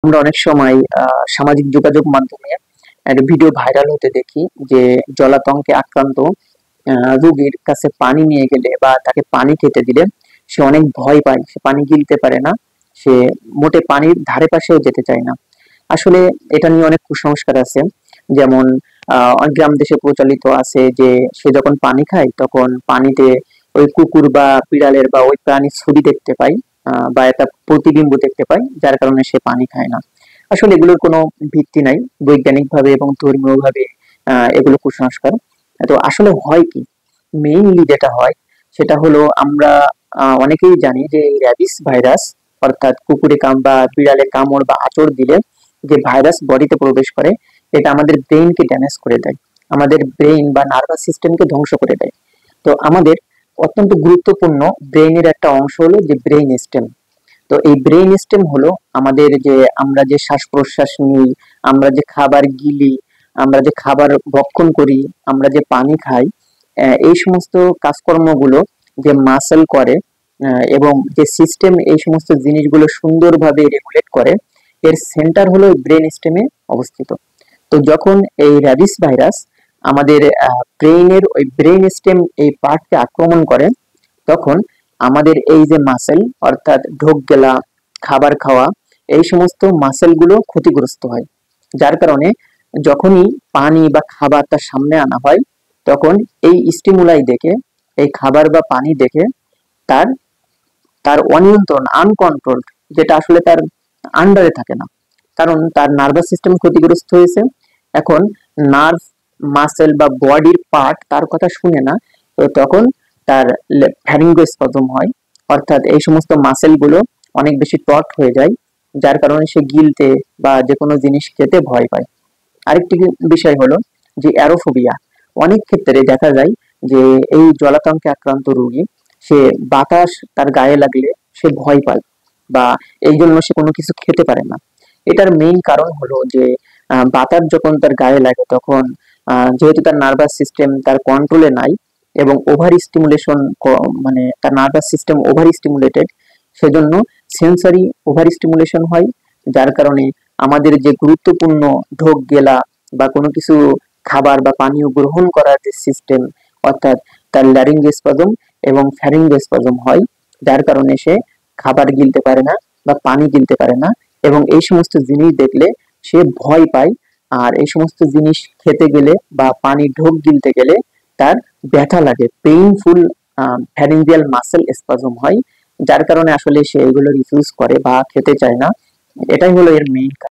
আমরা অনেক সময় সামাজিক যোগাযোগ মাধ্যমে একটা ভিডিও ভাইরাল হতে দেখি যে জলাতঙ্কে আক্রান্ত রোগীর কাছে পানি নিয়ে গেলে বা তাকে পানি খেতে দিলে সে অনেক ভয় পায়, সে পানি গিলতে পারে না, সে মোটে পানির ধারে পাশেও যেতে চায় না। আসলে এটা নিয়ে অনেক কুসংস্কার আছে। যেমন গ্রাম দেশে প্রচলিত আছে যে সে যখন পানি খায় তখন পানিতে ওই কুকুর বা বিড়ালের বা ওই প্রাণীর ছবি দেখতে পায়, বা একটা প্রতিবিম্ব দেখতে পায়, যার কারণে সে পানি খায় না। আসলে এগুলোর কোনো ভিত্তি নাই বৈজ্ঞানিক ভাবে এবং ধর্মীয় ভাবে। এগুলো কুসংস্কার। তো আসলে হয় কি, মেইনলি যেটা হয় সেটা হলো আমরা অনেকেই জানি যে র্যাবিস ভাইরাস, অর্থাৎ কুকুরে বা বিড়ালে কামড় বা আঁচড় দিলে যে ভাইরাস বডিতে প্রবেশ করে, এটা আমাদের ব্রেইনকে ড্যামেজ করে দেয়, আমাদের ব্রেইন বা নার্ভাস সিস্টেমকে ধ্বংস করে দেয়। তো আমাদের অত্যন্ত গুরুত্বপূর্ণ ব্রেইনের একটা অংশ হলো যে ব্রেইন স্টেম। তো এই ব্রেইন স্টেম হলো আমাদের যে আমরা যে শ্বাস প্রশ্বাস নিই, আমরা যে খাবার গিলি, আমরা যে খাবার ভক্ষণ করি, আমরা যে পানি খাই, এই সমস্ত কাজকর্মগুলো যে মাসেল করে, এবং যে সিস্টেম এই সমস্ত জিনিসগুলো সুন্দরভাবে রেগুলেট করে, এর সেন্টার হলো ব্রেন স্টেমে অবস্থিত। তো যখন এই র্যাবিস ভাইরাস আমাদের ব্রেইনের ওই ব্রেন স্টেম এই পার্টকে আক্রমণ করে, তখন আমাদের এই যে মাসেল, অর্থাৎ ঢোক গেলা, খাবার খাওয়া, এই সমস্ত মাসেল গুলো ক্ষতিগ্রস্ত হয়। যার কারণে যখনই পানি বা খাবার তার সামনে আনা হয়, তখন এই স্টিমুলাই দেখে, এই খাবার বা পানি দেখে তার তার অনিয়ন্ত্রণ, আনকন্ট্রোলড, যেটা আসলে তার আন্ডারে থাকে না, কারণ তার নার্ভাস সিস্টেম ক্ষতিগ্রস্ত হয়েছে। এখন নার্ভ, মাসেল বা বডির পার্ট তার কথা শুনে না। তো তখন তার ফ্যারিঙ্গোস্পাজম হয়, অর্থাৎ এই সমস্ত মাসেল গুলো অনেক বেশি টট হয়ে যায়, যার কারণে সে গিলতে বা যে কোনো জিনিস খেতে ভয় পায়। আরেকটি বিষয় হলো যে অ্যারোফোবিয়া। অনেক ক্ষেত্রে দেখা যায় যে এই জলাতঙ্কে আক্রান্ত রোগী, সে বাতাস তার গায়ে লাগলে সে ভয় পায়, বা এই জন্য সে কোনো কিছু খেতে পারে না। এটার মেইন কারণ হলো যে বাতাস যখন তার গায়ে লাগে তখন যেহেতু তার নার্ভাস সিস্টেম তার কন্ট্রোলে নাই, এবং ওভার স্টিমুলেশন, মানে তার নার্ভাস সিস্টেম ওভার স্টিমুলেটেড, সেজন্য সেন্সরি ওভার স্টিমুলেশন হয়, যার কারণে আমাদের যে গুরুত্বপূর্ণ ঢোক গেলা বা কোনো কিছু খাবার বা পানীয় গ্রহণ করার যে সিস্টেম, অর্থাৎ তার ল্যারিঙ্গোস্পাজম এবং ফ্যারিঙ্গোস্পাজম হয়, যার কারণে সে খাবার গিলতে পারে না বা পানি গিলতে পারে না, এবং এই সমস্ত জিনিস দেখলে সে ভয় পায়। আর এই সমস্ত জিনিস খেতে গেলে বা পানি ঢোক গিলতে গেলে তার ব্যথা লাগে, পেইনফুল ফ্যারিঞ্জিয়াল মাসেল স্পাজম হয়, যার কারণে আসলে সে এগুলো রিফিউজ করে বা খেতে চায় না। এটাই হলো এর মেইন।